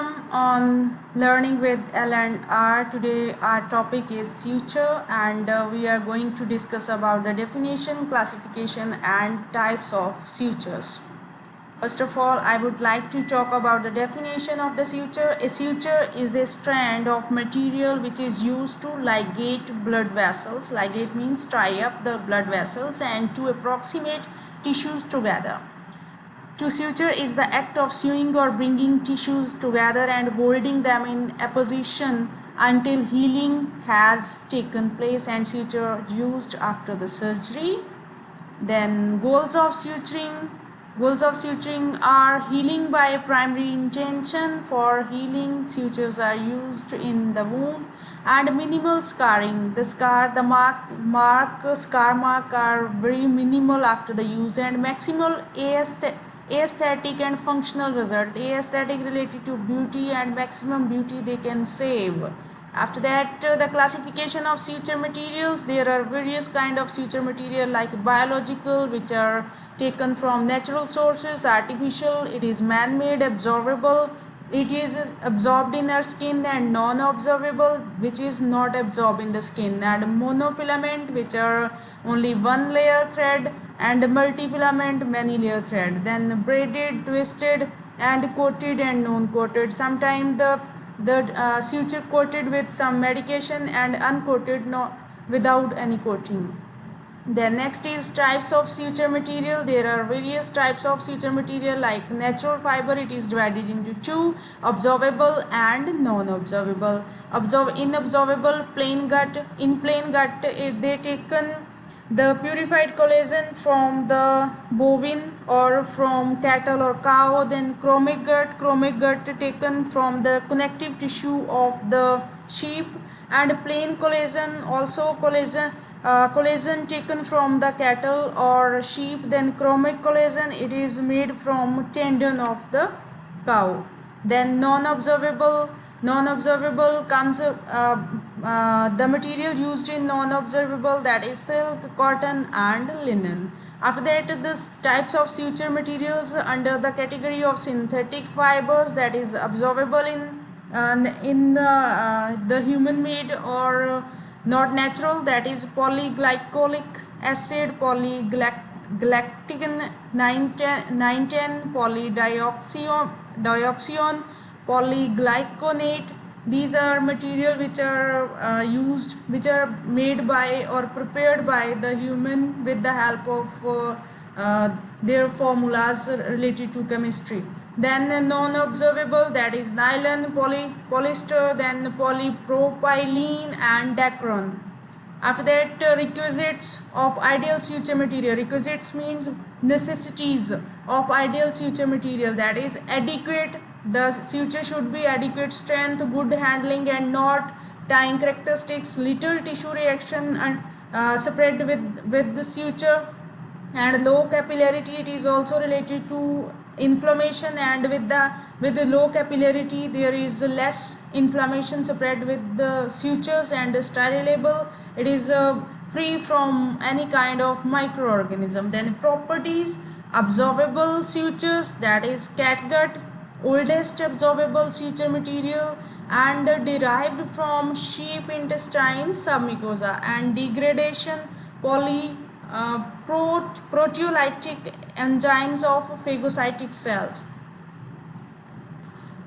Welcome on Learning with L&R. Today our topic is suture and we are going to discuss about the definition, classification and types of sutures. First of all, I would like to talk about the definition of the suture. A suture is a strand of material which is used to ligate blood vessels. Ligate means tie up the blood vessels and to approximate tissues together. To suture is the act of sewing or bringing tissues together and holding them in a position until healing has taken place, and suture used after the surgery. Then goals of suturing are healing by primary intention. For healing, sutures are used in the wound, and minimal scarring. The scar mark are very minimal after the use, and maximal aesthetic and functional result. Aesthetic related to beauty and maximum beauty they can save. After that, the classification of suture materials. There are various kind of suture material like biological, which are taken from natural sources; artificial, it is man-made; absorbable, it is absorbed in our skin; and non-absorbable, which is not absorbed in the skin; and monofilament, which are only one layer thread; and multifilament, many layer thread. Then braided, twisted and coated and non-coated. Sometimes the suture coated with some medication and uncoated without any coating. Then next is types of suture material. There are various types of suture material like natural fiber. It is divided into two: absorbable and non-absorbable. Inabsorbable, plain gut. In plain gut, they taken the purified collagen from the bovine or from cattle or cow. Then chromic gut taken from the connective tissue of the sheep. And plain collagen, also collagen taken from the cattle or sheep. Then chromic collagen, it is made from tendon of the cow. Then non-absorbable comes the material used in non-absorbable, that is silk, cotton and linen. After that, the types of suture materials under the category of synthetic fibers, that is absorbable in the human made or not natural, that is polyglycolic acid, polygalactic 910, polydioxyone, polyglyconate. These are material which are made by or prepared by the human with the help of their formulas related to chemistry. Then non-absorbable, that is nylon, polyester, then polypropylene and Dacron. After that, requisites of ideal suture material. Requisites means necessities of ideal suture material, that is adequate. The suture should be adequate strength, good handling and not tying characteristics, little tissue reaction and spread with the suture, and low capillarity. It is also related to inflammation, and with the low capillarity there is less inflammation spread with the sutures. And sterilable, it is free from any kind of microorganism. Then properties: absorbable sutures, that is catgut, oldest absorbable suture material and derived from sheep intestine submucosa. And degradation: proteolytic enzymes of phagocytic cells.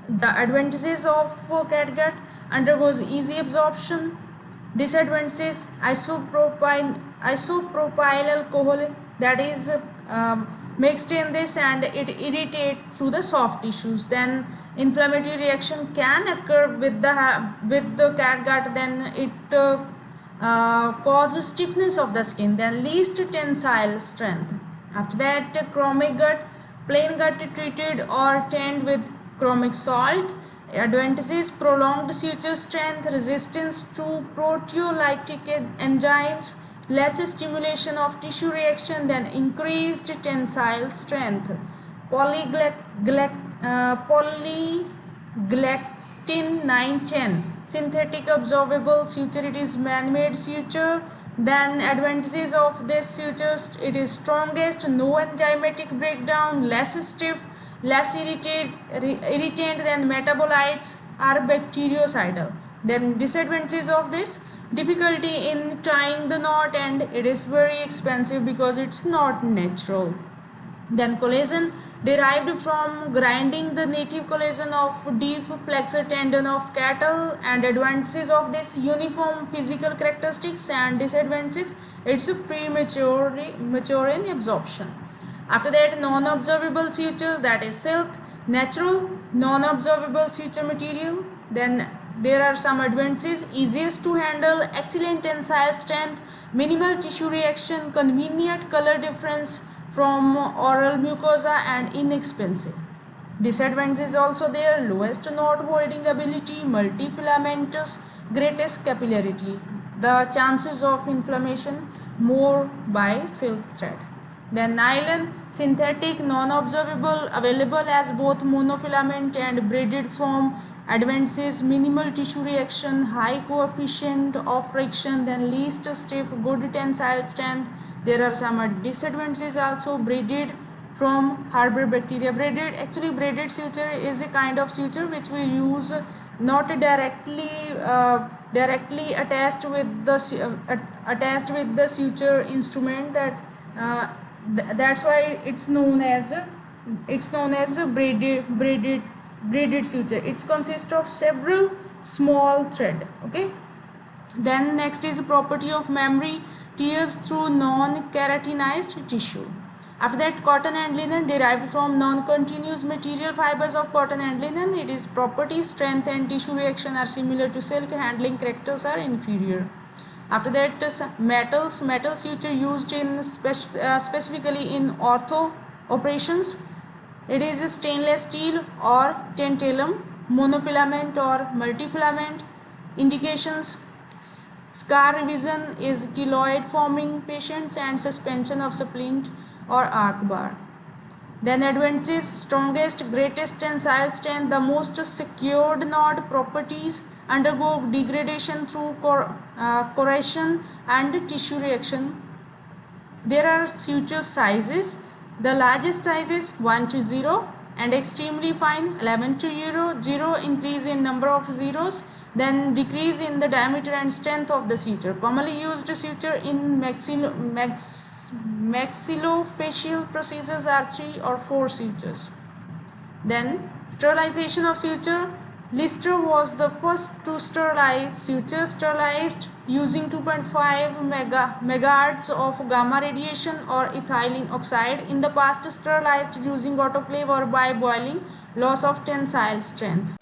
The advantages of catgut: undergoes easy absorption. Disadvantages: isopropyl alcohol, that is mixed in this, and it irritates through the soft tissues. Then inflammatory reaction can occur with the catgut. Then it causes stiffness of the skin. Then least tensile strength. After that, chromic gut: plain gut treated or tanned with chromic salt. Advantages: prolonged suture strength, resistance to proteolytic enzymes, less stimulation of tissue reaction, then increased tensile strength. Polygalactin 910, synthetic absorbable suture, it is man-made suture. Then advantages of this suture: it is strongest, no enzymatic breakdown, less stiff, less irritant than metabolites, are bactericidal. Then disadvantages of this: difficulty in tying the knot, and it is very expensive because it's not natural. Then collagen derived from grinding the native collagen of deep flexor tendon of cattle, and advantages of this: uniform physical characteristics, and disadvantages: it's mature in absorption. After that, non-absorbable sutures, that is silk, natural non-absorbable suture material. Then there are some advantages: easiest to handle, excellent tensile strength, minimal tissue reaction, convenient color difference from oral mucosa, and inexpensive. Disadvantages also there: lowest knot holding ability, multifilamentous, greatest capillarity. The chances of inflammation more by silk thread. Then nylon, synthetic, non-absorbable, available as both monofilament and braided form. Advantages: minimal tissue reaction, high coefficient of friction, then least stiff, good tensile strength. There are some disadvantages also: braided from harbor bacteria. Braided suture is a kind of suture which we use not directly attached with the suture instrument, that's why it's known as a braided suture. It consists of several small thread. Okay. Then next is property of memory: tears through non-keratinized tissue. After that, cotton and linen, derived from non-continuous material fibers of cotton and linen. It is property, strength, and tissue reaction are similar to silk. Handling characters are inferior. After that, metal suture used in specifically in ortho operations. It is stainless steel or tantalum, monofilament or multifilament. Indications: scar revision is keloid forming patients, and suspension of splint or arc bar. Then advantages: strongest, greatest tensile strength, the most secured knot. Properties: undergo degradation through corrosion and tissue reaction. There are suture sizes. The largest size is 1 to 0, and extremely fine 11 to 0. Increase in number of zeros, then decrease in the diameter and strength of the suture. Commonly used suture in maxillofacial procedures are 3 or 4 sutures. Then sterilization of suture. Lister was the first to sterilize suture, sterilized using 2.5 megahertz of gamma radiation or ethylene oxide. In the past, sterilized using autoclave or by boiling. Loss of tensile strength.